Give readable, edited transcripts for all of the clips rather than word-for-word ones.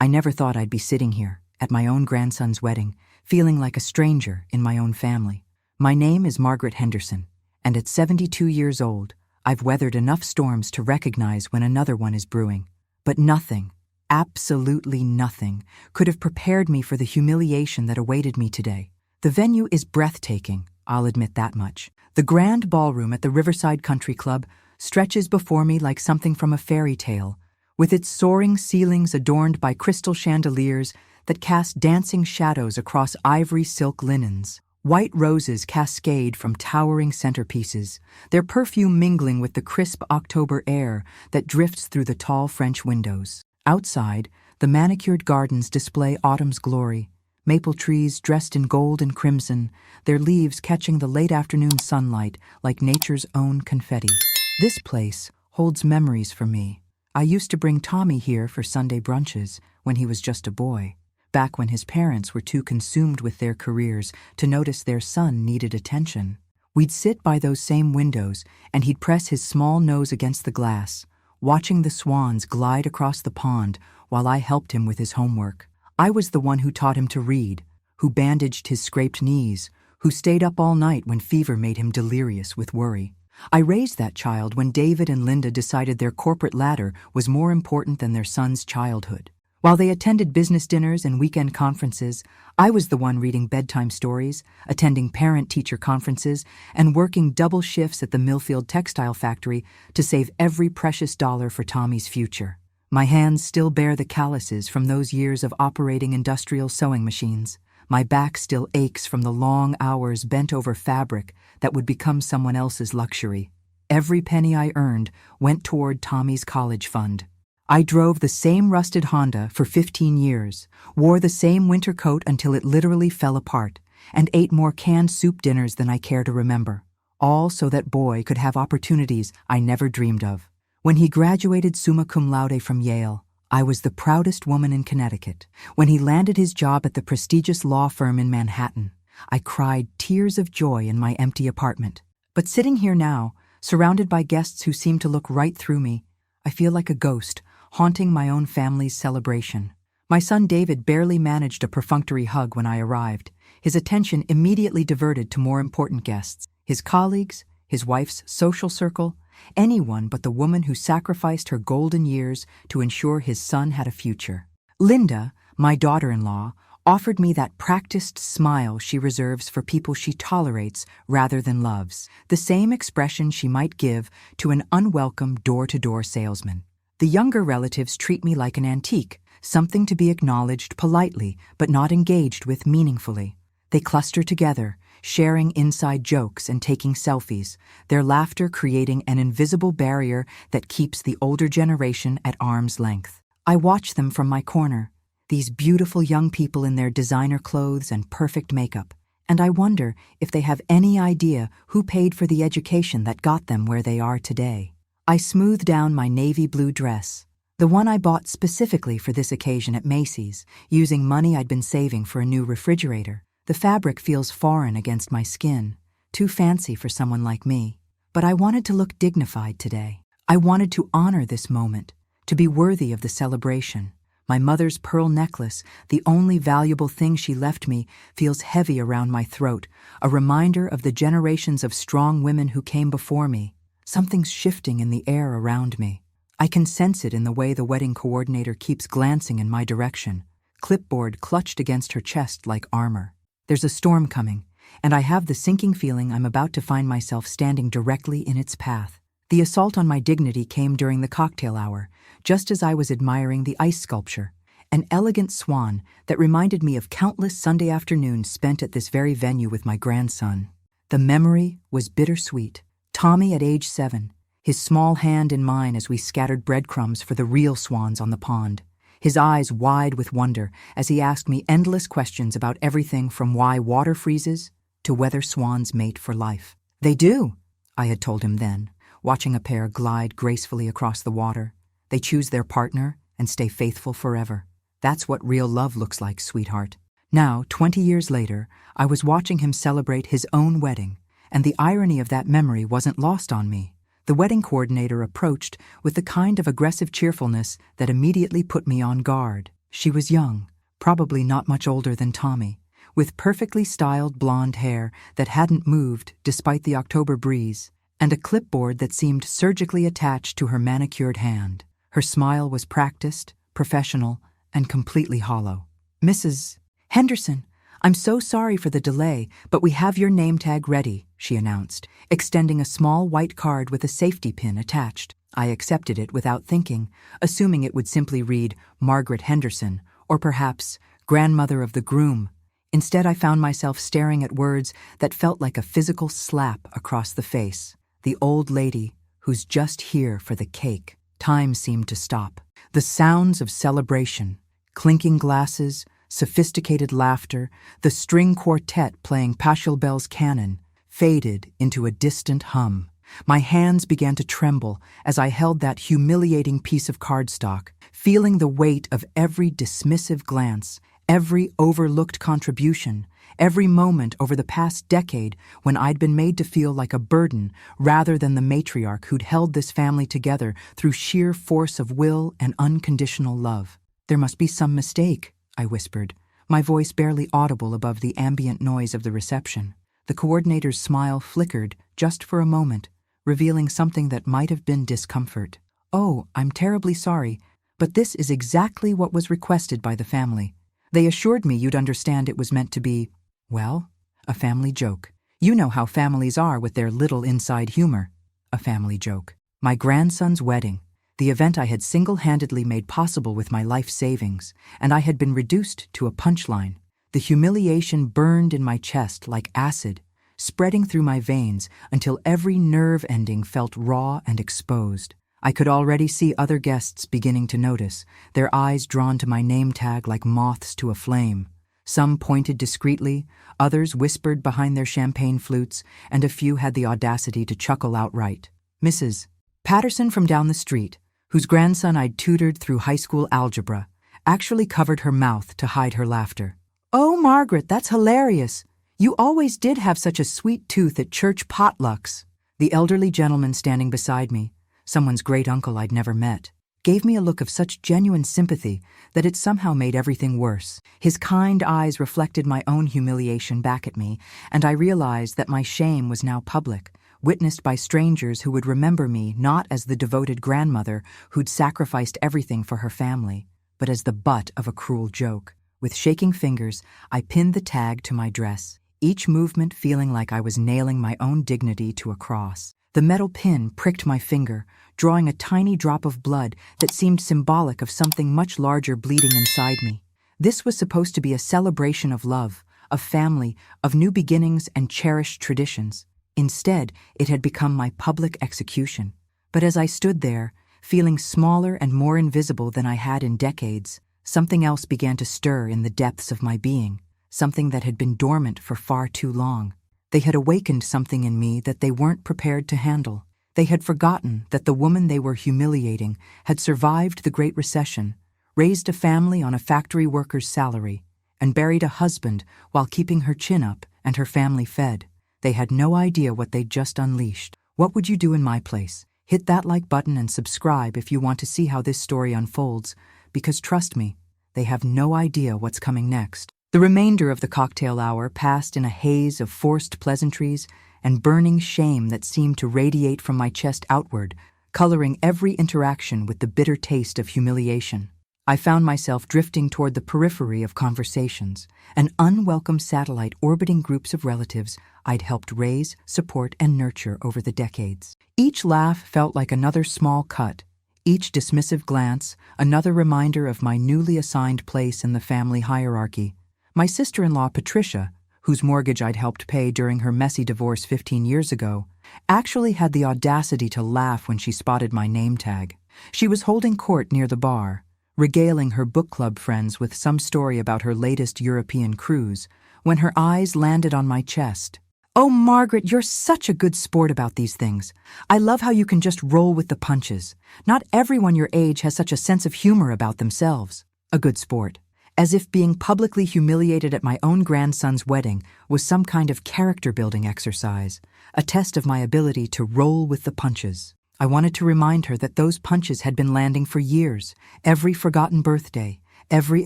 I never thought I'd be sitting here, at my own grandson's wedding, feeling like a stranger in my own family. My name is Margaret Henderson, and at 72 years old, I've weathered enough storms to recognize when another one is brewing. But nothing, absolutely nothing, could have prepared me for the humiliation that awaited me today. The venue is breathtaking, I'll admit that much. The grand ballroom at the Riverside Country Club stretches before me like something from a fairy tale, with its soaring ceilings adorned by crystal chandeliers that cast dancing shadows across ivory silk linens. White roses cascade from towering centerpieces, their perfume mingling with the crisp October air that drifts through the tall French windows. Outside, the manicured gardens display autumn's glory, maple trees dressed in gold and crimson, their leaves catching the late afternoon sunlight like nature's own confetti. This place holds memories for me. I used to bring Tommy here for Sunday brunches when he was just a boy, back when his parents were too consumed with their careers to notice their son needed attention. We'd sit by those same windows, and he'd press his small nose against the glass, watching the swans glide across the pond while I helped him with his homework. I was the one who taught him to read, who bandaged his scraped knees, who stayed up all night when fever made him delirious with worry. I raised that child when David and Linda decided their corporate ladder was more important than their son's childhood. While they attended business dinners and weekend conferences, I was the one reading bedtime stories, attending parent-teacher conferences, and working double shifts at the Millfield Textile Factory to save every precious dollar for Tommy's future. My hands still bear the calluses from those years of operating industrial sewing machines. My back still aches from the long hours bent over fabric that would become someone else's luxury. Every penny I earned went toward Tommy's college fund. I drove the same rusted Honda for 15 years, wore the same winter coat until it literally fell apart, and ate more canned soup dinners than I care to remember, all so that boy could have opportunities I never dreamed of. When he graduated summa cum laude from Yale, I was the proudest woman in Connecticut. When he landed his job at the prestigious law firm in Manhattan, I cried tears of joy in my empty apartment. But sitting here now, surrounded by guests who seem to look right through me, I feel like a ghost, haunting my own family's celebration. My son David barely managed a perfunctory hug when I arrived. His attention immediately diverted to more important guests, his colleagues, his wife's social circle, anyone but the woman who sacrificed her golden years to ensure his son had a future. Linda, my daughter-in-law, offered me that practiced smile she reserves for people she tolerates rather than loves, the same expression she might give to an unwelcome door-to-door salesman. The younger relatives treat me like an antique, something to be acknowledged politely but not engaged with meaningfully. They cluster together, sharing inside jokes and taking selfies, their laughter creating an invisible barrier that keeps the older generation at arm's length. I watch them from my corner, these beautiful young people in their designer clothes and perfect makeup, and I wonder if they have any idea who paid for the education that got them where they are today. I smooth down my navy blue dress, the one I bought specifically for this occasion at Macy's, using money I'd been saving for a new refrigerator. The fabric feels foreign against my skin, too fancy for someone like me. But I wanted to look dignified today. I wanted to honor this moment, to be worthy of the celebration. My mother's pearl necklace, the only valuable thing she left me, feels heavy around my throat, a reminder of the generations of strong women who came before me. Something's shifting in the air around me. I can sense it in the way the wedding coordinator keeps glancing in my direction, clipboard clutched against her chest like armor. There's a storm coming, and I have the sinking feeling I'm about to find myself standing directly in its path. The assault on my dignity came during the cocktail hour, just as I was admiring the ice sculpture, an elegant swan that reminded me of countless Sunday afternoons spent at this very venue with my grandson. The memory was bittersweet. Tommy at age 7, his small hand in mine as we scattered breadcrumbs for the real swans on the pond, his eyes wide with wonder as he asked me endless questions about everything from why water freezes to whether swans mate for life. They do, I had told him then, watching a pair glide gracefully across the water. They choose their partner and stay faithful forever. That's what real love looks like, sweetheart. Now, 20 years later, I was watching him celebrate his own wedding, and the irony of that memory wasn't lost on me. The wedding coordinator approached with the kind of aggressive cheerfulness that immediately put me on guard. She was young, probably not much older than Tommy, with perfectly styled blonde hair that hadn't moved despite the October breeze, and a clipboard that seemed surgically attached to her manicured hand. Her smile was practiced, professional, and completely hollow. "Mrs. Henderson, I'm so sorry for the delay, but we have your name tag ready," she announced, extending a small white card with a safety pin attached. I accepted it without thinking, assuming it would simply read Margaret Henderson, or perhaps grandmother of the groom. Instead, I found myself staring at words that felt like a physical slap across the face. The old lady who's just here for the cake. Time seemed to stop. The sounds of celebration, clinking glasses, sophisticated laughter, the string quartet playing Pachelbel's canon, faded into a distant hum. My hands began to tremble as I held that humiliating piece of cardstock, feeling the weight of every dismissive glance, every overlooked contribution, every moment over the past decade when I'd been made to feel like a burden rather than the matriarch who'd held this family together through sheer force of will and unconditional love. "There must be some mistake," I whispered, my voice barely audible above the ambient noise of the reception. The coordinator's smile flickered just for a moment, revealing something that might have been discomfort. "Oh, I'm terribly sorry, but this is exactly what was requested by the family. They assured me you'd understand it was meant to be, well, a family joke. You know how families are with their little inside humor. A family joke. My grandson's wedding. The event I had single-handedly made possible with my life savings, and I had been reduced to a punchline. The humiliation burned in my chest like acid, spreading through my veins until every nerve ending felt raw and exposed. I could already see other guests beginning to notice, their eyes drawn to my name tag like moths to a flame. Some pointed discreetly, others whispered behind their champagne flutes, and a few had the audacity to chuckle outright. Mrs. Patterson from down the street, whose grandson I'd tutored through high school algebra, actually covered her mouth to hide her laughter. "Oh, Margaret, that's hilarious. You always did have such a sweet tooth at church potlucks." The elderly gentleman standing beside me, someone's great-uncle I'd never met, gave me a look of such genuine sympathy that it somehow made everything worse. His kind eyes reflected my own humiliation back at me, and I realized that my shame was now public, witnessed by strangers who would remember me not as the devoted grandmother who'd sacrificed everything for her family, but as the butt of a cruel joke. With shaking fingers, I pinned the tag to my dress, each movement feeling like I was nailing my own dignity to a cross. The metal pin pricked my finger, drawing a tiny drop of blood that seemed symbolic of something much larger bleeding inside me. This was supposed to be a celebration of love, of family, of new beginnings and cherished traditions. Instead, it had become my public execution. But as I stood there, feeling smaller and more invisible than I had in decades, something else began to stir in the depths of my being, something that had been dormant for far too long. They had awakened something in me that they weren't prepared to handle. They had forgotten that the woman they were humiliating had survived the Great Recession, raised a family on a factory worker's salary, and buried a husband while keeping her chin up and her family fed. They had no idea what they'd just unleashed. What would you do in my place? Hit that like button and subscribe if you want to see how this story unfolds, because trust me, they have no idea what's coming next. The remainder of the cocktail hour passed in a haze of forced pleasantries and burning shame that seemed to radiate from my chest outward, coloring every interaction with the bitter taste of humiliation. I found myself drifting toward the periphery of conversations, an unwelcome satellite orbiting groups of relatives I'd helped raise, support, and nurture over the decades. Each laugh felt like another small cut, each dismissive glance another reminder of my newly assigned place in the family hierarchy. My sister-in-law, Patricia, whose mortgage I'd helped pay during her messy divorce 15 years ago, actually had the audacity to laugh when she spotted my name tag. She was holding court near the bar, regaling her book club friends with some story about her latest European cruise, when her eyes landed on my chest. "Oh, Margaret, you're such a good sport about these things. I love how you can just roll with the punches. Not everyone your age has such a sense of humor about themselves." A good sport. As if being publicly humiliated at my own grandson's wedding was some kind of character-building exercise, a test of my ability to roll with the punches. I wanted to remind her that those punches had been landing for years, every forgotten birthday, every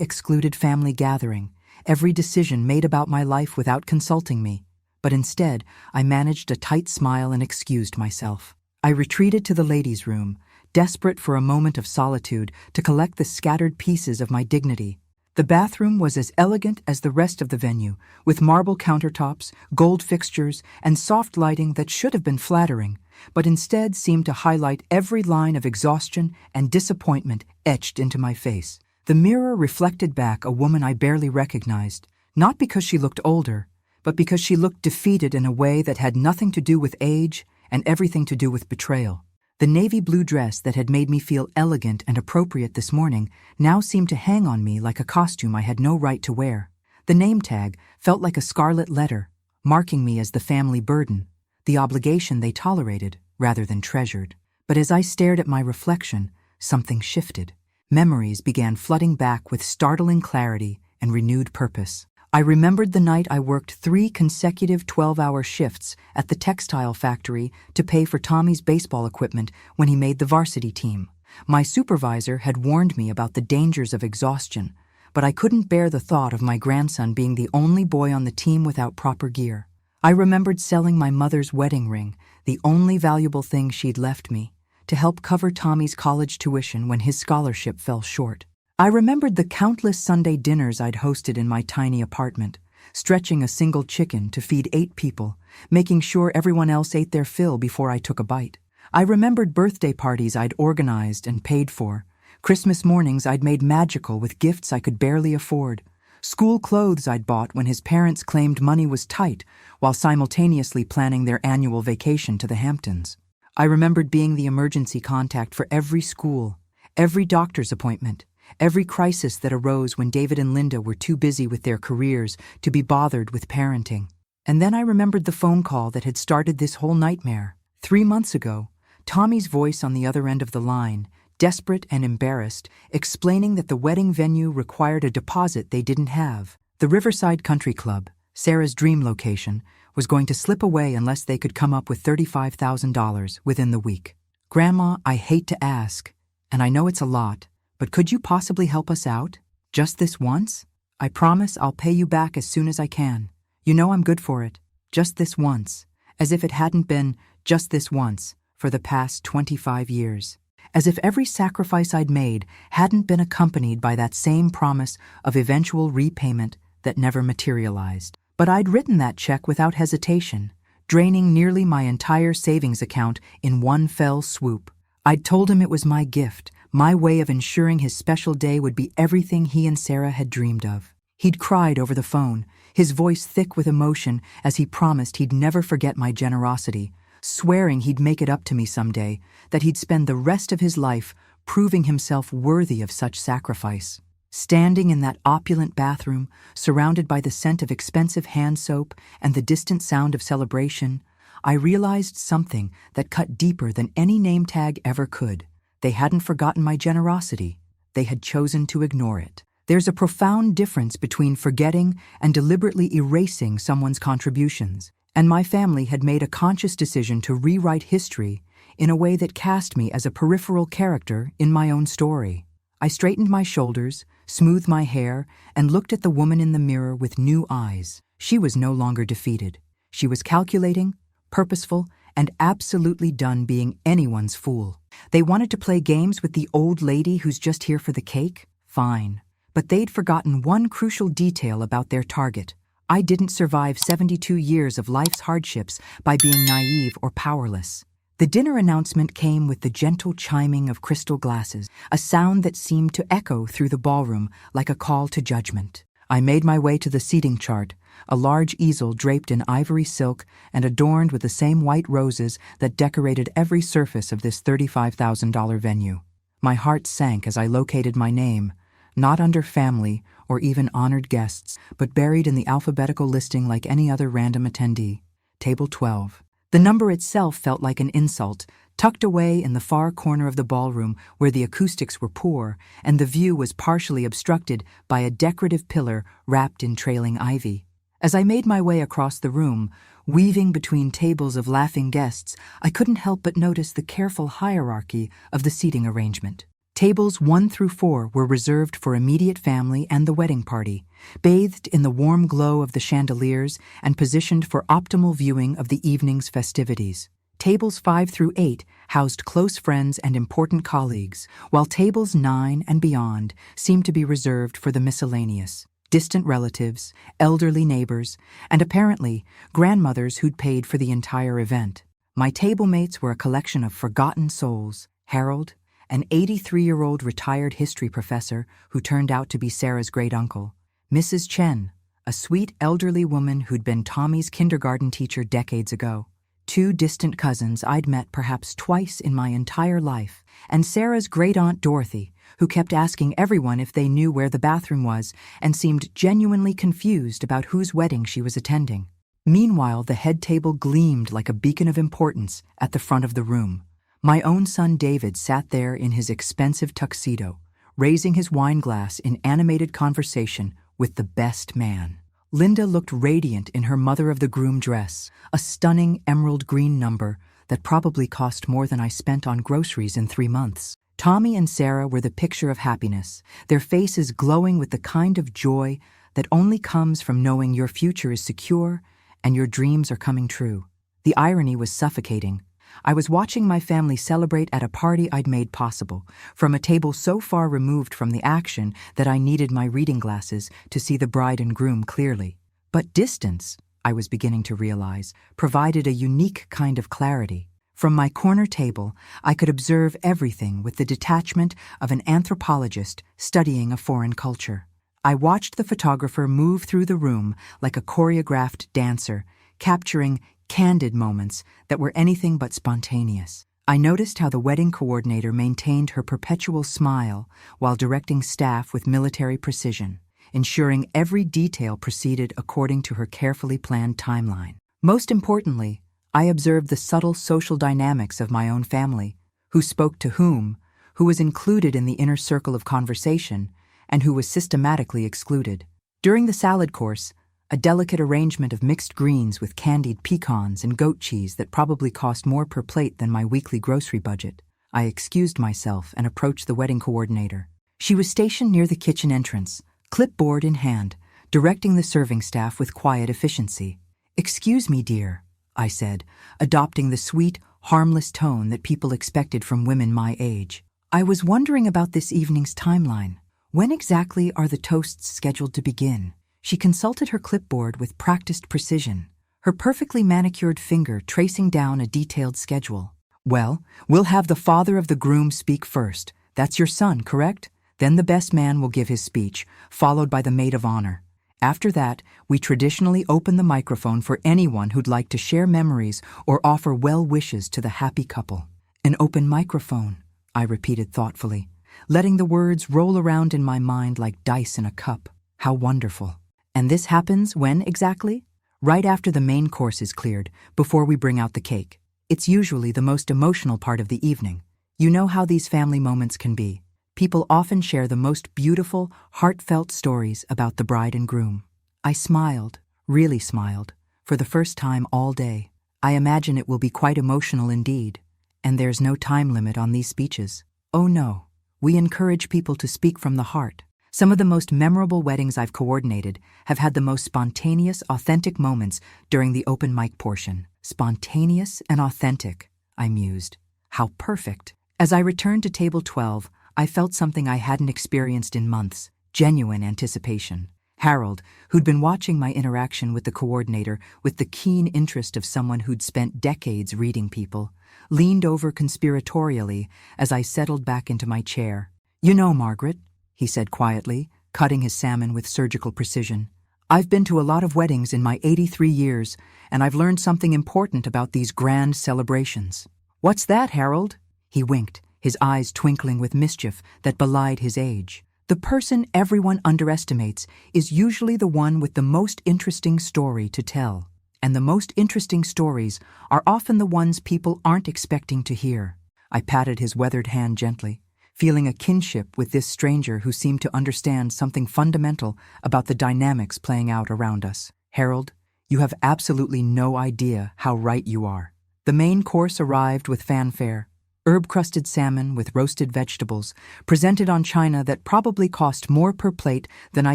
excluded family gathering, every decision made about my life without consulting me. But instead, I managed a tight smile and excused myself. I retreated to the ladies' room, desperate for a moment of solitude to collect the scattered pieces of my dignity. The bathroom was as elegant as the rest of the venue, with marble countertops, gold fixtures, and soft lighting that should have been flattering, but instead seemed to highlight every line of exhaustion and disappointment etched into my face. The mirror reflected back a woman I barely recognized, not because she looked older, but because she looked defeated in a way that had nothing to do with age and everything to do with betrayal. The navy blue dress that had made me feel elegant and appropriate this morning now seemed to hang on me like a costume I had no right to wear. The name tag felt like a scarlet letter, marking me as the family burden, the obligation they tolerated rather than treasured. But as I stared at my reflection, something shifted. Memories began flooding back with startling clarity and renewed purpose. I remembered the night I worked 3 consecutive 12-hour shifts at the textile factory to pay for Tommy's baseball equipment when he made the varsity team. My supervisor had warned me about the dangers of exhaustion, but I couldn't bear the thought of my grandson being the only boy on the team without proper gear. I remembered selling my mother's wedding ring, the only valuable thing she'd left me, to help cover Tommy's college tuition when his scholarship fell short. I remembered the countless Sunday dinners I'd hosted in my tiny apartment, stretching a single chicken to feed 8 people, making sure everyone else ate their fill before I took a bite. I remembered birthday parties I'd organized and paid for, Christmas mornings I'd made magical with gifts I could barely afford, school clothes I'd bought when his parents claimed money was tight while simultaneously planning their annual vacation to the Hamptons. I remembered being the emergency contact for every school, every doctor's appointment, every crisis that arose when David and Linda were too busy with their careers to be bothered with parenting. And then I remembered the phone call that had started this whole nightmare. 3 months ago, Tommy's voice on the other end of the line, desperate and embarrassed, explaining that the wedding venue required a deposit they didn't have. The Riverside Country Club, Sarah's dream location, was going to slip away unless they could come up with $35,000 within the week. Grandma, I hate to ask, and I know it's a lot, but could you possibly help us out? Just this once? I promise I'll pay you back as soon as I can. You know I'm good for it. Just this once. As if it hadn't been just this once for the past 25 years. As if every sacrifice I'd made hadn't been accompanied by that same promise of eventual repayment that never materialized. But I'd written that check without hesitation, draining nearly my entire savings account in one fell swoop. I'd told him it was my gift, my way of ensuring his special day would be everything he and Sarah had dreamed of. He'd cried over the phone, his voice thick with emotion as he promised he'd never forget my generosity, swearing he'd make it up to me someday, that he'd spend the rest of his life proving himself worthy of such sacrifice. Standing in that opulent bathroom, surrounded by the scent of expensive hand soap and the distant sound of celebration, I realized something that cut deeper than any name tag ever could. They hadn't forgotten my generosity. They had chosen to ignore it. There's a profound difference between forgetting and deliberately erasing someone's contributions, and my family had made a conscious decision to rewrite history in a way that cast me as a peripheral character in my own story. I straightened my shoulders, smoothed my hair, and looked at the woman in the mirror with new eyes. She was no longer defeated. She was calculating, purposeful, and absolutely done being anyone's fool. They wanted to play games with the old lady who's just here for the cake? Fine. But they'd forgotten one crucial detail about their target. I didn't survive 72 years of life's hardships by being naive or powerless. The dinner announcement came with the gentle chiming of crystal glasses, a sound that seemed to echo through the ballroom like a call to judgment. I made my way to the seating chart, a large easel draped in ivory silk and adorned with the same white roses that decorated every surface of this $35,000 venue. My heart sank as I located my name, not under family or even honored guests, but buried in the alphabetical listing like any other random attendee. Table 12. The number itself felt like an insult, tucked away in the far corner of the ballroom where the acoustics were poor and the view was partially obstructed by a decorative pillar wrapped in trailing ivy. As I made my way across the room, weaving between tables of laughing guests, I couldn't help but notice the careful hierarchy of the seating arrangement. Tables 1 through 4 were reserved for immediate family and the wedding party, bathed in the warm glow of the chandeliers and positioned for optimal viewing of the evening's festivities. Tables 5 through 8 housed close friends and important colleagues, while tables 9 and beyond seemed to be reserved for the miscellaneous, distant relatives, elderly neighbors, and apparently grandmothers who'd paid for the entire event. My table mates were a collection of forgotten souls: Harold, an 83-year-old retired history professor who turned out to be Sarah's great-uncle; Mrs. Chen, a sweet elderly woman who'd been Tommy's kindergarten teacher decades ago; 2 distant cousins I'd met perhaps twice in my entire life; and Sarah's great-aunt Dorothy, who kept asking everyone if they knew where the bathroom was and seemed genuinely confused about whose wedding she was attending. Meanwhile, the head table gleamed like a beacon of importance at the front of the room. My own son David sat there in his expensive tuxedo, raising his wine glass in animated conversation with the best man. Linda looked radiant in her mother-of-the-groom dress, a stunning emerald green number that probably cost more than I spent on groceries in 3 months. Tommy and Sarah were the picture of happiness, their faces glowing with the kind of joy that only comes from knowing your future is secure and your dreams are coming true. The irony was suffocating. I was watching my family celebrate at a party I'd made possible, from a table so far removed from the action that I needed my reading glasses to see the bride and groom clearly. But distance, I was beginning to realize, provided a unique kind of clarity. From my corner table, I could observe everything with the detachment of an anthropologist studying a foreign culture. I watched the photographer move through the room like a choreographed dancer, capturing candid moments that were anything but spontaneous. I noticed how the wedding coordinator maintained her perpetual smile while directing staff with military precision, ensuring every detail proceeded according to her carefully planned timeline. Most importantly, I observed the subtle social dynamics of my own family: who spoke to whom, who was included in the inner circle of conversation, and who was systematically excluded. During the salad course, a delicate arrangement of mixed greens with candied pecans and goat cheese that probably cost more per plate than my weekly grocery budget, I excused myself and approached the wedding coordinator. She was stationed near the kitchen entrance, clipboard in hand, directing the serving staff with quiet efficiency. "Excuse me, dear," I said, adopting the sweet, harmless tone that people expected from women my age. "I was wondering about this evening's timeline. When exactly are the toasts scheduled to begin?" She consulted her clipboard with practiced precision, her perfectly manicured finger tracing down a detailed schedule. "Well, we'll have the father of the groom speak first. That's your son, correct? Then the best man will give his speech, followed by the maid of honor. After that, we traditionally open the microphone for anyone who'd like to share memories or offer well wishes to the happy couple." "An open microphone," I repeated thoughtfully, letting the words roll around in my mind like dice in a cup. How wonderful. "And this happens when exactly?" "Right after the main course is cleared, before we bring out the cake. It's usually the most emotional part of the evening. You know how these family moments can be. People often share the most beautiful, heartfelt stories about the bride and groom." I smiled, really smiled, for the first time all day. I imagine it will be quite emotional indeed. And there's no time limit on these speeches. Oh no, we encourage people to speak from the heart. Some of the most memorable weddings I've coordinated have had the most spontaneous, authentic moments during the open mic portion. Spontaneous and authentic, I mused. How perfect. As I returned to table 12, I felt something I hadn't experienced in months: genuine anticipation. Harold, who'd been watching my interaction with the coordinator with the keen interest of someone who'd spent decades reading people, leaned over conspiratorially as I settled back into my chair. "You know, Margaret," he said quietly, cutting his salmon with surgical precision, "I've been to a lot of weddings in my 83 years, and I've learned something important about these grand celebrations." "What's that, Harold?" He winked, his eyes twinkling with mischief that belied his age. "The person everyone underestimates is usually the one with the most interesting story to tell. And the most interesting stories are often the ones people aren't expecting to hear." I patted his weathered hand gently, feeling a kinship with this stranger who seemed to understand something fundamental about the dynamics playing out around us. "Harold, you have absolutely no idea how right you are." The main course arrived with fanfare. herb-crusted salmon with roasted vegetables, presented on china that probably cost more per plate than I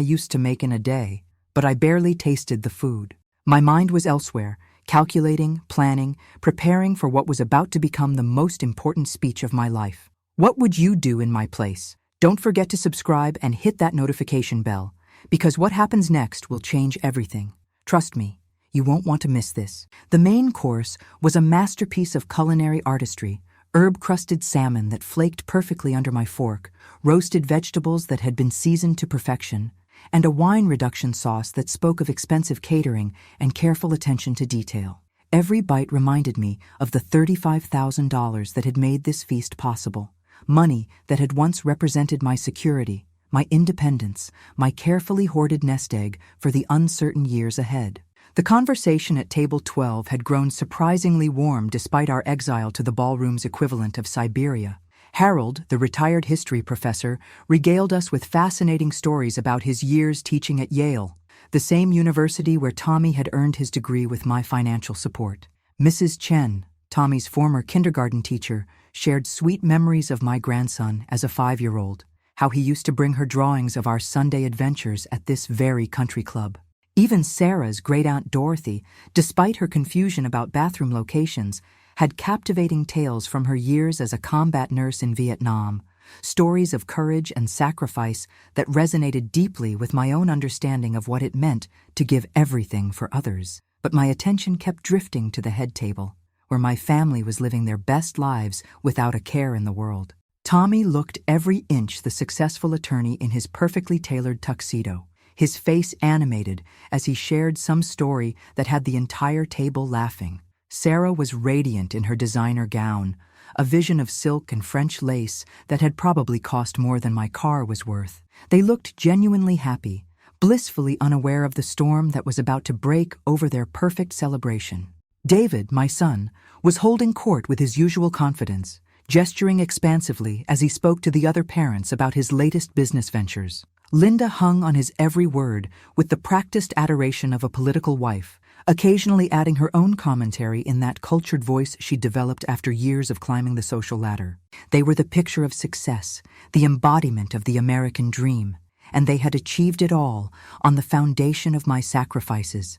used to make in a day, but I barely tasted the food. My mind was elsewhere, calculating, planning, preparing for what was about to become the most important speech of my life. What would you do in my place? Don't forget to subscribe and hit that notification bell, because what happens next will change everything. Trust me, you won't want to miss this. The main course was a masterpiece of culinary artistry: herb-crusted salmon that flaked perfectly under my fork, roasted vegetables that had been seasoned to perfection, and a wine reduction sauce that spoke of expensive catering and careful attention to detail. Every bite reminded me of the $35,000 that had made this feast possible, money that had once represented my security, my independence, my carefully hoarded nest egg for the uncertain years ahead. The conversation at table 12 had grown surprisingly warm despite our exile to the ballroom's equivalent of Siberia. Harold, the retired history professor, regaled us with fascinating stories about his years teaching at Yale, the same university where Tommy had earned his degree with my financial support. Mrs. Chen, Tommy's former kindergarten teacher, shared sweet memories of my grandson as a 5-year-old, how he used to bring her drawings of our Sunday adventures at this very country club. Even Sarah's great-aunt Dorothy, despite her confusion about bathroom locations, had captivating tales from her years as a combat nurse in Vietnam, stories of courage and sacrifice that resonated deeply with my own understanding of what it meant to give everything for others. But my attention kept drifting to the head table, where my family was living their best lives without a care in the world. Tommy looked every inch the successful attorney in his perfectly tailored tuxedo, his face animated as he shared some story that had the entire table laughing. Sarah was radiant in her designer gown, a vision of silk and French lace that had probably cost more than my car was worth. They looked genuinely happy, blissfully unaware of the storm that was about to break over their perfect celebration. David, my son, was holding court with his usual confidence, gesturing expansively as he spoke to the other parents about his latest business ventures. Linda hung on his every word with the practiced adoration of a political wife, occasionally adding her own commentary in that cultured voice she developed after years of climbing the social ladder. They were the picture of success, the embodiment of the American dream, and they had achieved it all on the foundation of my sacrifices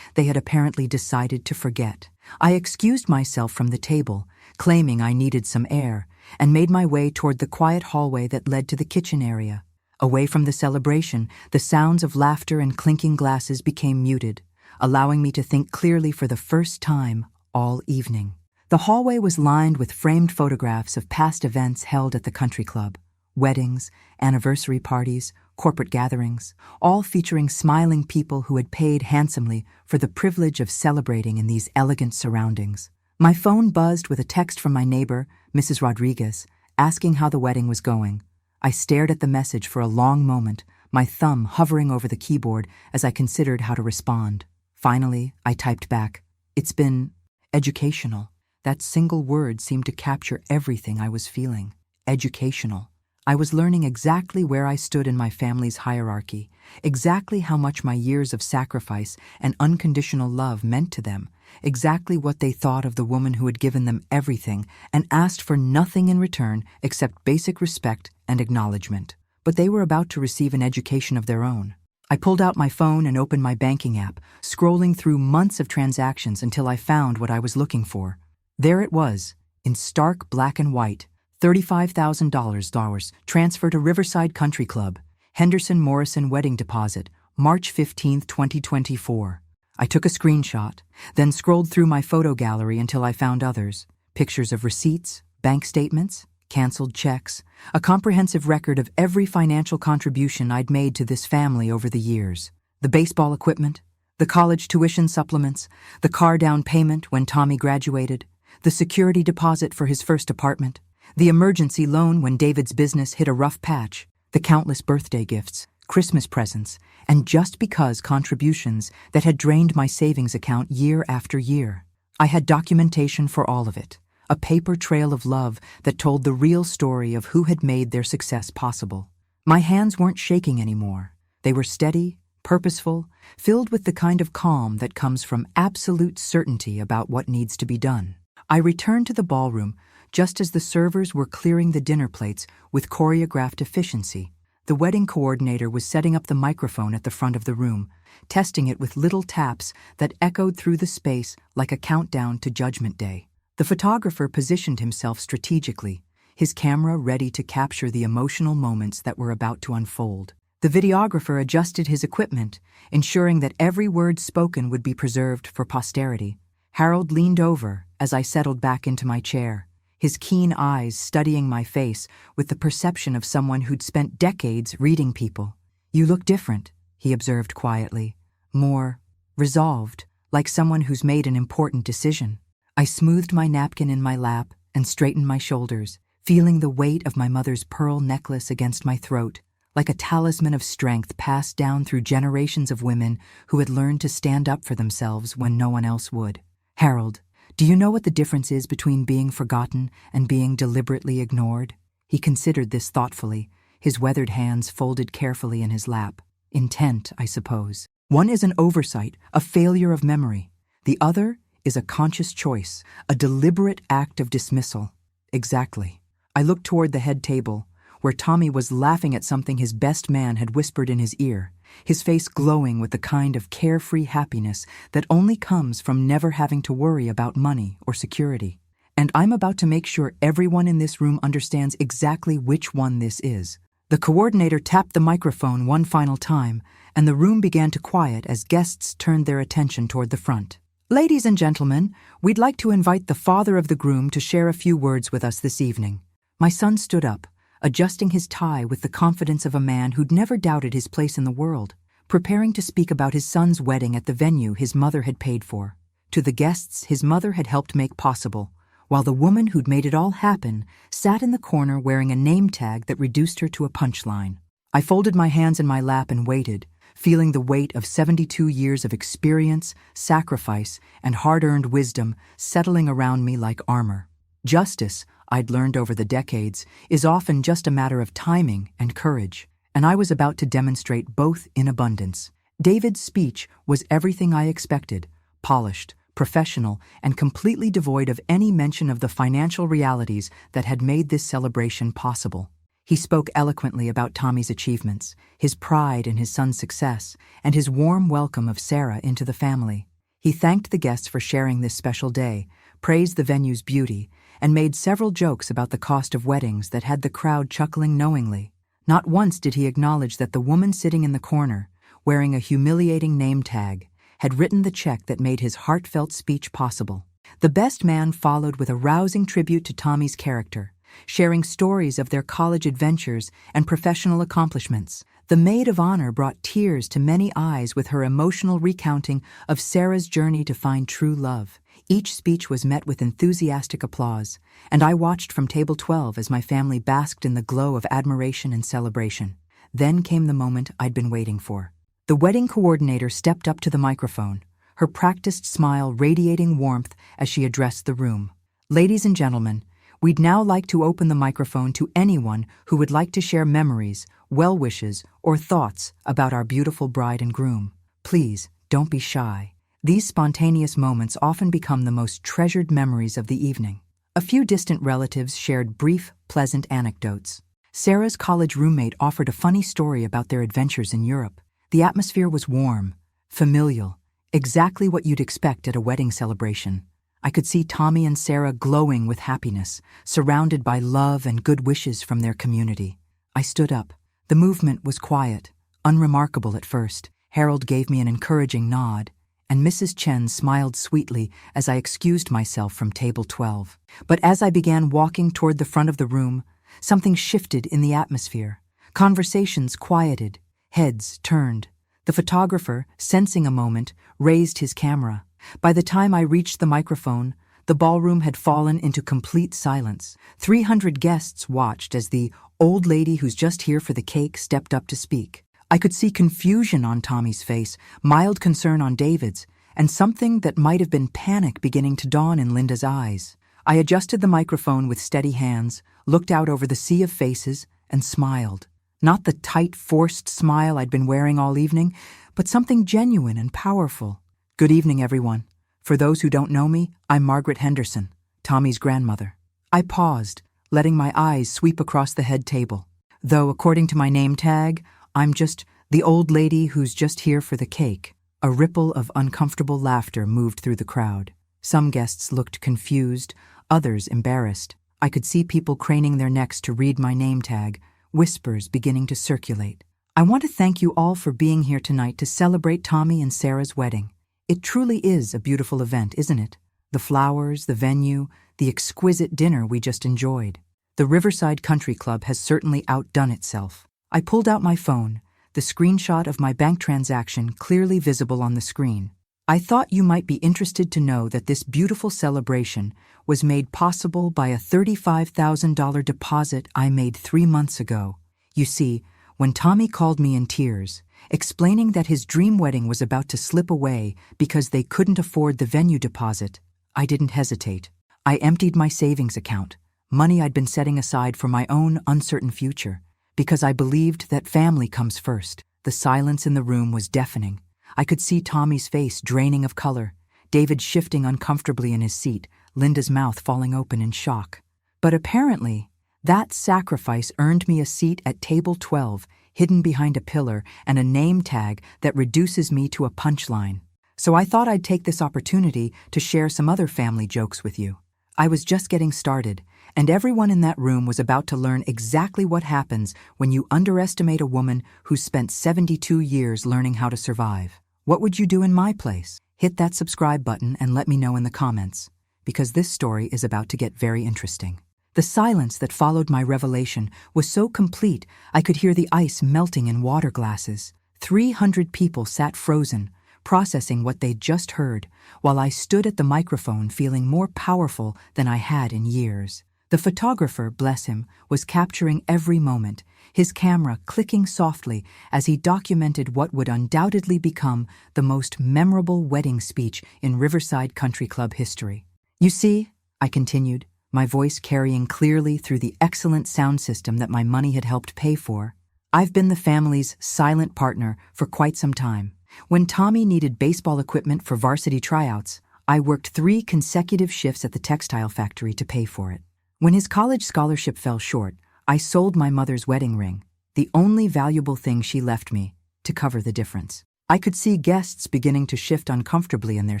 they had apparently decided to forget. I excused myself from the table, claiming I needed some air, and made my way toward the quiet hallway that led to the kitchen area. Away from the celebration, the sounds of laughter and clinking glasses became muted, allowing me to think clearly for the first time all evening. The hallway was lined with framed photographs of past events held at the country club: weddings, anniversary parties, corporate gatherings, all featuring smiling people who had paid handsomely for the privilege of celebrating in these elegant surroundings. My phone buzzed with a text from my neighbor, Mrs. Rodriguez, asking how the wedding was going. I stared at the message for a long moment, my thumb hovering over the keyboard as I considered how to respond. Finally, I typed back, "It's been educational." That single word seemed to capture everything I was feeling. Educational. I was learning exactly where I stood in my family's hierarchy, exactly how much my years of sacrifice and unconditional love meant to them, exactly what they thought of the woman who had given them everything and asked for nothing in return except basic respect and acknowledgement. But they were about to receive an education of their own. I pulled out my phone and opened my banking app, scrolling through months of transactions until I found what I was looking for. There it was, in stark black and white, $35,000 transfer to Riverside Country Club, Henderson Morrison wedding deposit, March 15, 2024. I took a screenshot, then scrolled through my photo gallery until I found others, pictures of receipts, bank statements, canceled checks, a comprehensive record of every financial contribution I'd made to this family over the years. The baseball equipment, the college tuition supplements, the car down payment when Tommy graduated, the security deposit for his first apartment, the emergency loan when David's business hit a rough patch, the countless birthday gifts, Christmas presents, and just because contributions that had drained my savings account year after year. I had documentation for all of it, a paper trail of love that told the real story of who had made their success possible. My hands weren't shaking anymore. They were steady, purposeful, filled with the kind of calm that comes from absolute certainty about what needs to be done. I returned to the ballroom, just as the servers were clearing the dinner plates with choreographed efficiency. The wedding coordinator was setting up the microphone at the front of the room, testing it with little taps that echoed through the space like a countdown to Judgment Day. The photographer positioned himself strategically, his camera ready to capture the emotional moments that were about to unfold. The videographer adjusted his equipment, ensuring that every word spoken would be preserved for posterity. Harold leaned over as I settled back into my chair, his keen eyes studying my face with the perception of someone who'd spent decades reading people. "You look different," he observed quietly, more resolved, like someone who's made an important decision. I smoothed my napkin in my lap and straightened my shoulders, feeling the weight of my mother's pearl necklace against my throat, like a talisman of strength passed down through generations of women who had learned to stand up for themselves when no one else would. "Harold, do you know what the difference is between being forgotten and being deliberately ignored?" He considered this thoughtfully, his weathered hands folded carefully in his lap. "Intent, I suppose. One is an oversight, a failure of memory. The other is a conscious choice, a deliberate act of dismissal." "Exactly." I looked toward the head table, where Tommy was laughing at something his best man had whispered in his ear, his face glowing with the kind of carefree happiness that only comes from never having to worry about money or security. And I'm about to make sure everyone in this room understands exactly which one this is. The coordinator tapped the microphone one final time, and the room began to quiet as guests turned their attention toward the front. "Ladies and gentlemen, we'd like to invite the father of the groom to share a few words with us this evening." My son stood up, adjusting his tie with the confidence of a man who'd never doubted his place in the world, preparing to speak about his son's wedding at the venue his mother had paid for. To the guests his mother had helped make possible, while the woman who'd made it all happen sat in the corner wearing a name tag that reduced her to a punchline. I folded my hands in my lap and waited, feeling the weight of 72 years of experience, sacrifice, and hard-earned wisdom settling around me like armor. Justice, I'd learned over the decades, is often just a matter of timing and courage, and I was about to demonstrate both in abundance. David's speech was everything I expected, polished, professional, and completely devoid of any mention of the financial realities that had made this celebration possible. He spoke eloquently about Tommy's achievements, his pride in his son's success, and his warm welcome of Sarah into the family. He thanked the guests for sharing this special day, praised the venue's beauty, and made several jokes about the cost of weddings that had the crowd chuckling knowingly. Not once did he acknowledge that the woman sitting in the corner, wearing a humiliating name tag, had written the check that made his heartfelt speech possible. The best man followed with a rousing tribute to Tommy's character, sharing stories of their college adventures and professional accomplishments. The maid of honor brought tears to many eyes with her emotional recounting of Sarah's journey to find true love. Each speech was met with enthusiastic applause, and I watched from table 12 as my family basked in the glow of admiration and celebration. Then came the moment I'd been waiting for. The wedding coordinator stepped up to the microphone, her practiced smile radiating warmth as she addressed the room. "Ladies and gentlemen, we'd now like to open the microphone to anyone who would like to share memories, well wishes, or thoughts about our beautiful bride and groom. Please, don't be shy." These spontaneous moments often become the most treasured memories of the evening. A few distant relatives shared brief, pleasant anecdotes. Sarah's college roommate offered a funny story about their adventures in Europe. The atmosphere was warm, familial, exactly what you'd expect at a wedding celebration. I could see Tommy and Sarah glowing with happiness, surrounded by love and good wishes from their community. I stood up. The movement was quiet, unremarkable at first. Harold gave me an encouraging nod, and Mrs. Chen smiled sweetly as I excused myself from table 12. But as I began walking toward the front of the room, something shifted in the atmosphere. Conversations quieted, heads turned. The photographer, sensing a moment, raised his camera. By the time I reached the microphone, the ballroom had fallen into complete silence. 300 guests watched as the old lady who's just here for the cake stepped up to speak. I could see confusion on Tommy's face, mild concern on David's, and something that might have been panic beginning to dawn in Linda's eyes. I adjusted the microphone with steady hands, looked out over the sea of faces, and smiled. Not the tight, forced smile I'd been wearing all evening, but something genuine and powerful. "Good evening, everyone. For those who don't know me, I'm Margaret Henderson, Tommy's grandmother." I paused, letting my eyes sweep across the head table. Though, according to my name tag, I'm just the old lady who's just here for the cake. A ripple of uncomfortable laughter moved through the crowd. Some guests looked confused, others embarrassed. I could see people craning their necks to read my name tag, whispers beginning to circulate. I want to thank you all for being here tonight to celebrate Tommy and Sarah's wedding. It truly is a beautiful event, isn't it? The flowers, the venue, the exquisite dinner we just enjoyed. The Riverside Country Club has certainly outdone itself. I pulled out my phone, the screenshot of my bank transaction clearly visible on the screen. I thought you might be interested to know that this beautiful celebration was made possible by a $35,000 deposit I made 3 months ago. You see, when Tommy called me in tears, explaining that his dream wedding was about to slip away because they couldn't afford the venue deposit, I didn't hesitate. I emptied my savings account, money I'd been setting aside for my own uncertain future, because I believed that family comes first. The silence in the room was deafening. I could see Tommy's face draining of color, David shifting uncomfortably in his seat, Linda's mouth falling open in shock. But apparently, that sacrifice earned me a seat at table 12, hidden behind a pillar, and a name tag that reduces me to a punchline. So I thought I'd take this opportunity to share some other family jokes with you. I was just getting started, and everyone in that room was about to learn exactly what happens when you underestimate a woman who's spent 72 years learning how to survive. What would you do in my place? Hit that subscribe button and let me know in the comments, because this story is about to get very interesting. The silence that followed my revelation was so complete I could hear the ice melting in water glasses. 300 people sat frozen, processing what they'd just heard, while I stood at the microphone feeling more powerful than I had in years. The photographer, bless him, was capturing every moment, his camera clicking softly as he documented what would undoubtedly become the most memorable wedding speech in Riverside Country Club history. You see, I continued, my voice carrying clearly through the excellent sound system that my money had helped pay for, I've been the family's silent partner for quite some time. When Tommy needed baseball equipment for varsity tryouts, I worked 3 consecutive shifts at the textile factory to pay for it. When his college scholarship fell short, I sold my mother's wedding ring, the only valuable thing she left me, to cover the difference. I could see guests beginning to shift uncomfortably in their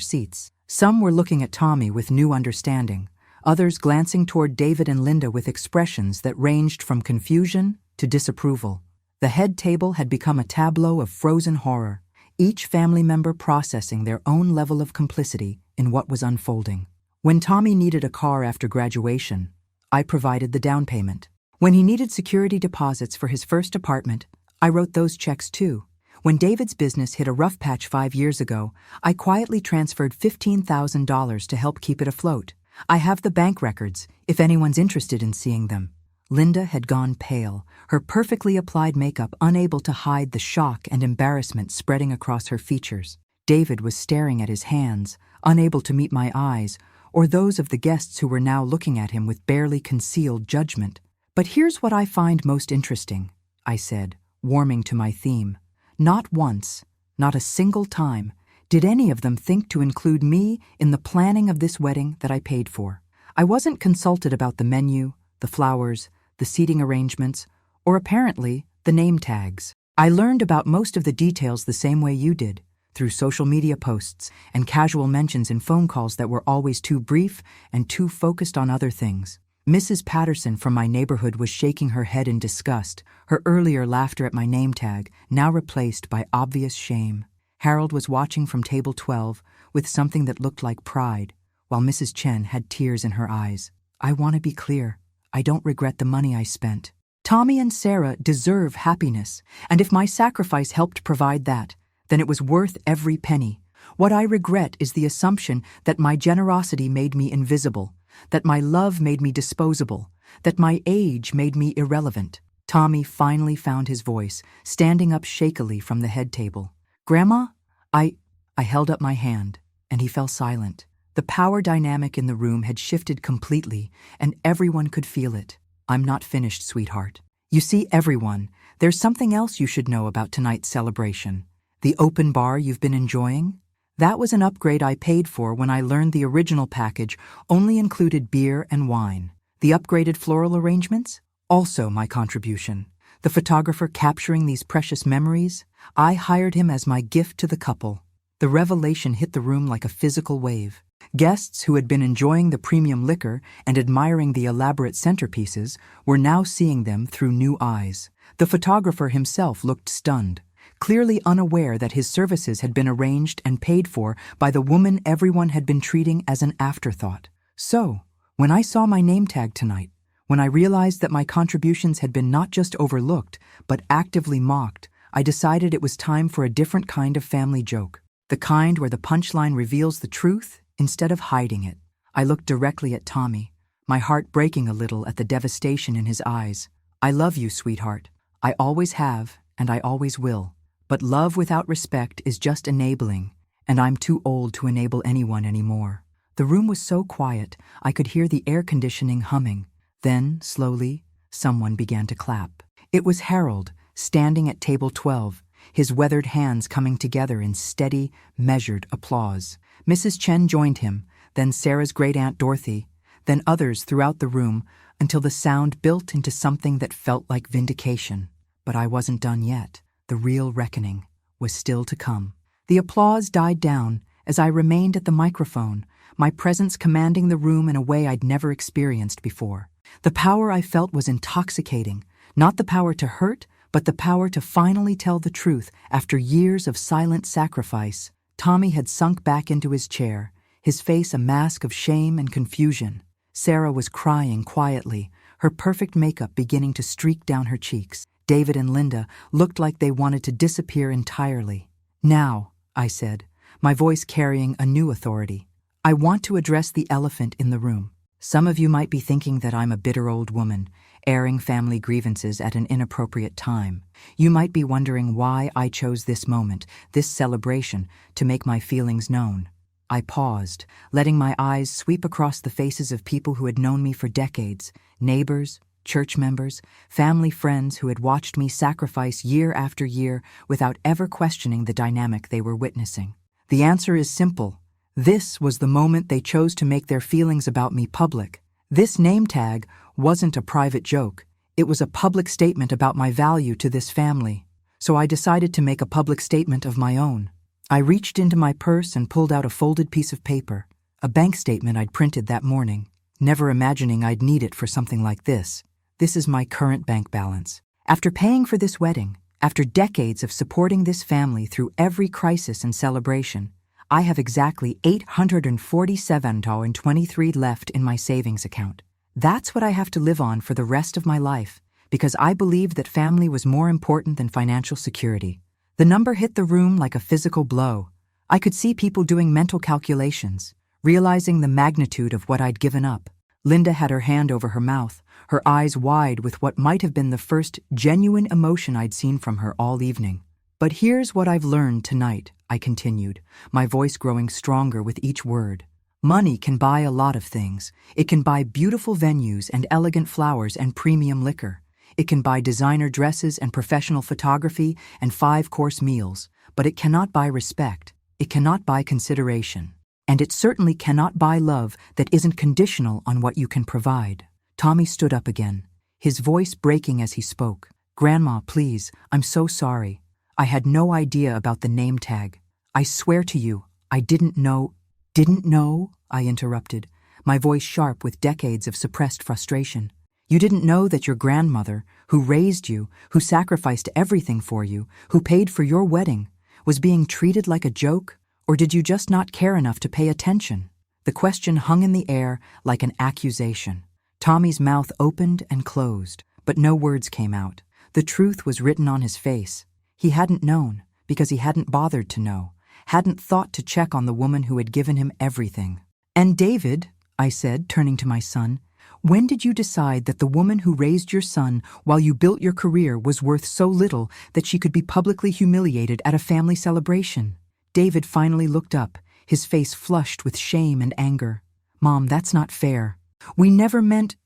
seats. Some were looking at Tommy with new understanding, others glancing toward David and Linda with expressions that ranged from confusion to disapproval. The head table had become a tableau of frozen horror, each family member processing their own level of complicity in what was unfolding. When Tommy needed a car after graduation, I provided the down payment. When he needed security deposits for his first apartment, I wrote those checks too. When David's business hit a rough patch 5 years ago, I quietly transferred $15,000 to help keep it afloat. I have the bank records, if anyone's interested in seeing them. Linda had gone pale, her perfectly applied makeup unable to hide the shock and embarrassment spreading across her features. David was staring at his hands, unable to meet my eyes, or those of the guests who were now looking at him with barely concealed judgment. But here's what I find most interesting, I said, warming to my theme. Not once, not a single time, did any of them think to include me in the planning of this wedding that I paid for. I wasn't consulted about the menu, the flowers, the seating arrangements, or apparently the name tags. I learned about most of the details the same way you did, through social media posts and casual mentions in phone calls that were always too brief and too focused on other things. Mrs. Patterson from my neighborhood was shaking her head in disgust, her earlier laughter at my name tag now replaced by obvious shame. Harold was watching from table 12 with something that looked like pride, while Mrs. Chen had tears in her eyes. I want to be clear. I don't regret the money I spent. Tommy and Sarah deserve happiness, and if my sacrifice helped provide that, then it was worth every penny. What I regret is the assumption that my generosity made me invisible, that my love made me disposable, that my age made me irrelevant. Tommy finally found his voice, standing up shakily from the head table. Grandma, I held up my hand, and he fell silent. The power dynamic in the room had shifted completely, and everyone could feel it. I'm not finished, sweetheart. You see, everyone, there's something else you should know about tonight's celebration. The open bar you've been enjoying? That was an upgrade I paid for when I learned the original package only included beer and wine. The upgraded floral arrangements? Also my contribution. The photographer capturing these precious memories? I hired him as my gift to the couple. The revelation hit the room like a physical wave. Guests who had been enjoying the premium liquor and admiring the elaborate centerpieces were now seeing them through new eyes. The photographer himself looked stunned, clearly unaware that his services had been arranged and paid for by the woman everyone had been treating as an afterthought. So, when I saw my name tag tonight, when I realized that my contributions had been not just overlooked, but actively mocked, I decided it was time for a different kind of family joke. The kind where the punchline reveals the truth instead of hiding it. I looked directly at Tommy, my heart breaking a little at the devastation in his eyes. I love you, sweetheart. I always have, and I always will. But love without respect is just enabling, and I'm too old to enable anyone anymore. The room was so quiet, I could hear the air conditioning humming. Then, slowly, someone began to clap. It was Harold, standing at table 12, his weathered hands coming together in steady, measured applause. Mrs. Chen joined him, then Sarah's great-aunt Dorothy, then others throughout the room, until the sound built into something that felt like vindication. But I wasn't done yet. The real reckoning was still to come. The applause died down as I remained at the microphone, my presence commanding the room in a way I'd never experienced before. The power I felt was intoxicating, not the power to hurt, but the power to finally tell the truth after years of silent sacrifice. Tommy had sunk back into his chair, his face a mask of shame and confusion. Sarah was crying quietly, her perfect makeup beginning to streak down her cheeks. David and Linda looked like they wanted to disappear entirely. Now, I said, my voice carrying a new authority, I want to address the elephant in the room. Some of you might be thinking that I'm a bitter old woman, airing family grievances at an inappropriate time. You might be wondering why I chose this moment, this celebration, to make my feelings known. I paused, letting my eyes sweep across the faces of people who had known me for decades, neighbors, church members, family friends who had watched me sacrifice year after year without ever questioning the dynamic they were witnessing. The answer is simple. This was the moment they chose to make their feelings about me public. This name tag wasn't a private joke. It was a public statement about my value to this family. So I decided to make a public statement of my own. I reached into my purse and pulled out a folded piece of paper, a bank statement I'd printed that morning, never imagining I'd need it for something like this. This is my current bank balance. After paying for this wedding, after decades of supporting this family through every crisis and celebration, I have exactly $847.23 left in my savings account. That's what I have to live on for the rest of my life, because I believed that family was more important than financial security. The number hit the room like a physical blow. I could see people doing mental calculations, realizing the magnitude of what I'd given up. Linda had her hand over her mouth, her eyes wide with what might have been the first genuine emotion I'd seen from her all evening. But here's what I've learned tonight, I continued, my voice growing stronger with each word. Money can buy a lot of things. It can buy beautiful venues and elegant flowers and premium liquor. It can buy designer dresses and professional photography and 5-course meals. But it cannot buy respect. It cannot buy consideration. And it certainly cannot buy love that isn't conditional on what you can provide. Tommy stood up again, his voice breaking as he spoke. Grandma, please, I'm so sorry. I had no idea about the name tag. I swear to you, I didn't know. Didn't know? I interrupted, my voice sharp with decades of suppressed frustration. You didn't know that your grandmother, who raised you, who sacrificed everything for you, who paid for your wedding, was being treated like a joke? Or did you just not care enough to pay attention? The question hung in the air like an accusation. Tommy's mouth opened and closed, but no words came out. The truth was written on his face. He hadn't known, because he hadn't bothered to know, hadn't thought to check on the woman who had given him everything. And David, I said, turning to my son, when did you decide that the woman who raised your son while you built your career was worth so little that she could be publicly humiliated at a family celebration? David finally looked up, his face flushed with shame and anger. Mom, that's not fair. We never meant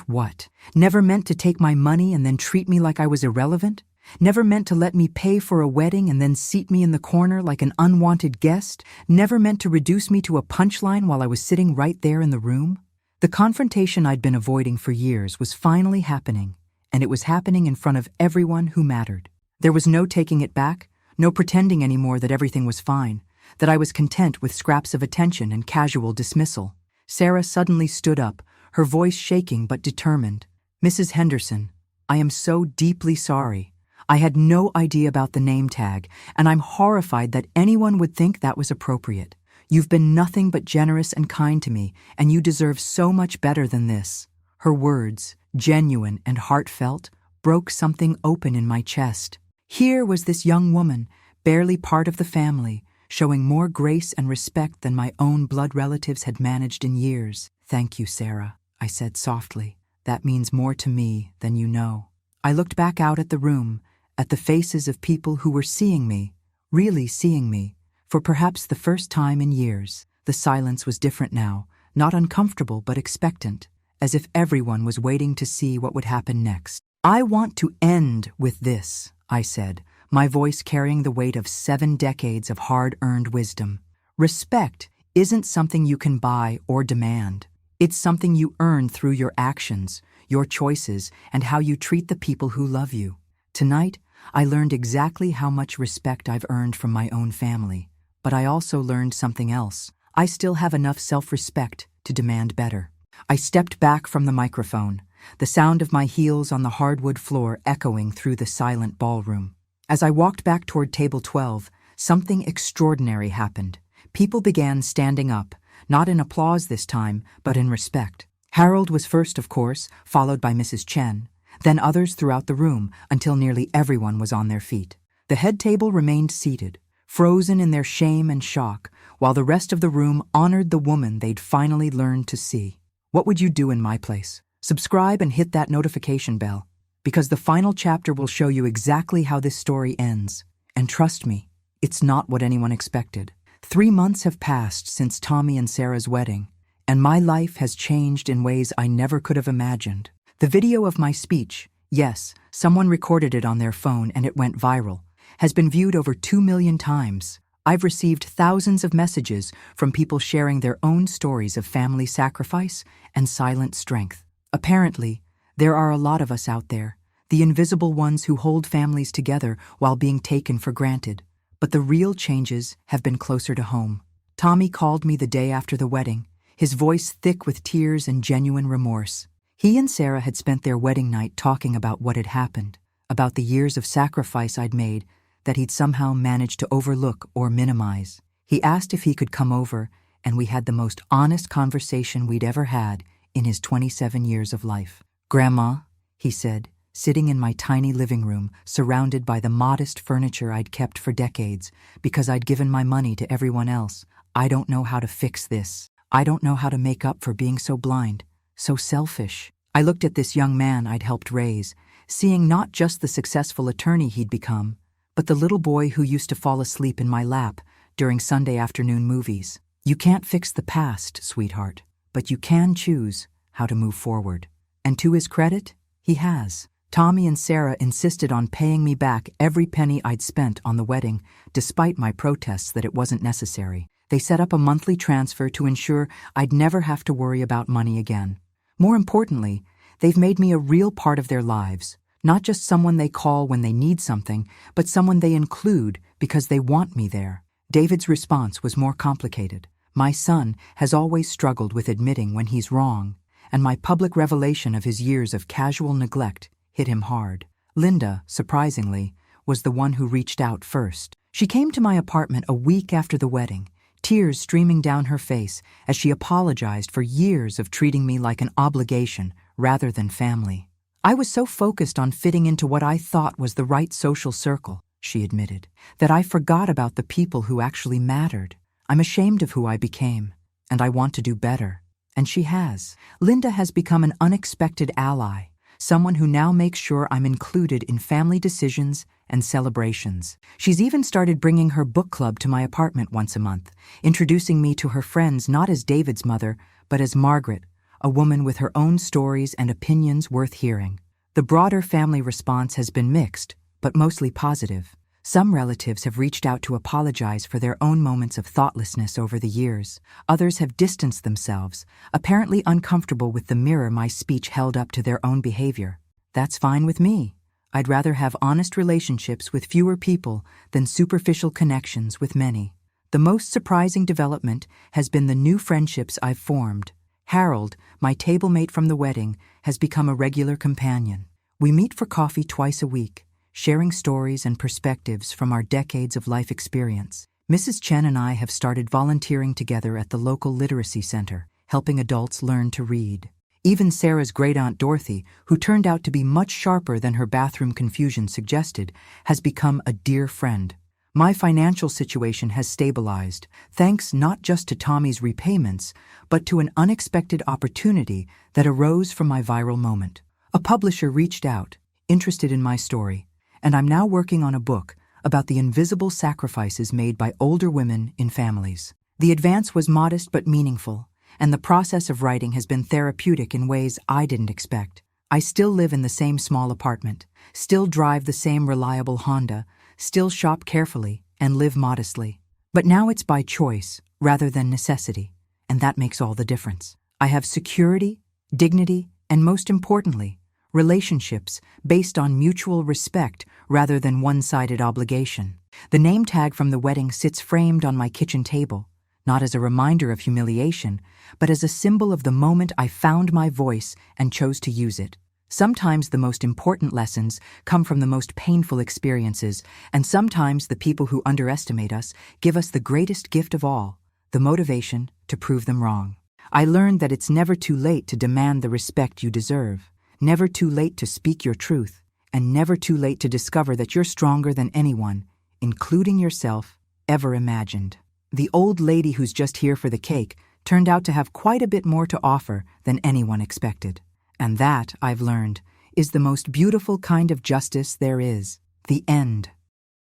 what? Never meant to take my money and then treat me like I was irrelevant? Never meant to let me pay for a wedding and then seat me in the corner like an unwanted guest? Never meant to reduce me to a punchline while I was sitting right there in the room? The confrontation I'd been avoiding for years was finally happening, and it was happening in front of everyone who mattered. There was no taking it back, no pretending anymore that everything was fine, that I was content with scraps of attention and casual dismissal. Sarah suddenly stood up, her voice shaking but determined. "Mrs. Henderson, I am so deeply sorry. I had no idea about the name tag, and I'm horrified that anyone would think that was appropriate. You've been nothing but generous and kind to me, and you deserve so much better than this." Her words, genuine and heartfelt, broke something open in my chest. Here was this young woman, barely part of the family, showing more grace and respect than my own blood relatives had managed in years. "Thank you, Sarah," I said softly. "That means more to me than you know." I looked back out at the room, at the faces of people who were seeing me, really seeing me, for perhaps the first time in years. The silence was different now, not uncomfortable but expectant, as if everyone was waiting to see what would happen next. "I want to end with this," I said, my voice carrying the weight of 7 decades of hard-earned wisdom. "Respect isn't something you can buy or demand. It's something you earn through your actions, your choices, and how you treat the people who love you. Tonight, I learned exactly how much respect I've earned from my own family. But I also learned something else. I still have enough self-respect to demand better." I stepped back from the microphone, the sound of my heels on the hardwood floor echoing through the silent ballroom. As I walked back toward table 12, something extraordinary happened. People began standing up, not in applause this time, but in respect. Harold was first, of course, followed by Mrs. Chen, then others throughout the room until nearly everyone was on their feet. The head table remained seated, frozen in their shame and shock, while the rest of the room honored the woman they'd finally learned to see. What would you do in my place? Subscribe and hit that notification bell, because the final chapter will show you exactly how this story ends. And trust me, it's not what anyone expected. 3 months have passed since Tommy and Sarah's wedding, and my life has changed in ways I never could have imagined. The video of my speech, yes, someone recorded it on their phone and it went viral, has been viewed over 2 million times. I've received thousands of messages from people sharing their own stories of family sacrifice and silent strength. Apparently, there are a lot of us out there, the invisible ones who hold families together while being taken for granted. But the real changes have been closer to home. Tommy called me the day after the wedding, his voice thick with tears and genuine remorse. He and Sarah had spent their wedding night talking about what had happened, about the years of sacrifice I'd made that he'd somehow managed to overlook or minimize. He asked if he could come over, and we had the most honest conversation we'd ever had in his 27 years of life. "Grandma," he said, sitting in my tiny living room, surrounded by the modest furniture I'd kept for decades because I'd given my money to everyone else, "I don't know how to fix this. I don't know how to make up for being so blind, so selfish." I looked at this young man I'd helped raise, seeing not just the successful attorney he'd become, but the little boy who used to fall asleep in my lap during Sunday afternoon movies. "You can't fix the past, sweetheart, but you can choose how to move forward." And to his credit, he has. Tommy and Sarah insisted on paying me back every penny I'd spent on the wedding, despite my protests that it wasn't necessary. They set up a monthly transfer to ensure I'd never have to worry about money again. More importantly, they've made me a real part of their lives. Not just someone they call when they need something, but someone they include because they want me there. David's response was more complicated. My son has always struggled with admitting when he's wrong, and my public revelation of his years of casual neglect hit him hard. Linda, surprisingly, was the one who reached out first. She came to my apartment a week after the wedding, tears streaming down her face as she apologized for years of treating me like an obligation rather than family. "I was so focused on fitting into what I thought was the right social circle," she admitted, "that I forgot about the people who actually mattered. I'm ashamed of who I became, and I want to do better." And she has. Linda has become an unexpected ally, someone who now makes sure I'm included in family decisions and celebrations. She's even started bringing her book club to my apartment once a month, introducing me to her friends not as David's mother, but as Margaret, a woman with her own stories and opinions worth hearing. The broader family response has been mixed, but mostly positive. Some relatives have reached out to apologize for their own moments of thoughtlessness over the years. Others have distanced themselves, apparently uncomfortable with the mirror my speech held up to their own behavior. That's fine with me. I'd rather have honest relationships with fewer people than superficial connections with many. The most surprising development has been the new friendships I've formed. Harold, my table mate from the wedding, has become a regular companion. We meet for coffee twice a week, sharing stories and perspectives from our decades of life experience. Mrs. Chen and I have started volunteering together at the local literacy center, helping adults learn to read. Even Sarah's great-aunt Dorothy, who turned out to be much sharper than her bathroom confusion suggested, has become a dear friend. My financial situation has stabilized, thanks not just to Tommy's repayments, but to an unexpected opportunity that arose from my viral moment. A publisher reached out, interested in my story, and I'm now working on a book about the invisible sacrifices made by older women in families. The advance was modest but meaningful, and the process of writing has been therapeutic in ways I didn't expect. I still live in the same small apartment, still drive the same reliable Honda, still shop carefully, and live modestly. But now it's by choice rather than necessity, and that makes all the difference. I have security, dignity, and most importantly, relationships based on mutual respect rather than one-sided obligation. The name tag from the wedding sits framed on my kitchen table, not as a reminder of humiliation, but as a symbol of the moment I found my voice and chose to use it. Sometimes the most important lessons come from the most painful experiences, and sometimes the people who underestimate us give us the greatest gift of all, the motivation to prove them wrong. I learned that it's never too late to demand the respect you deserve, never too late to speak your truth, and never too late to discover that you're stronger than anyone, including yourself, ever imagined. The old lady who's just here for the cake turned out to have quite a bit more to offer than anyone expected. And that, I've learned, is the most beautiful kind of justice there is. The end.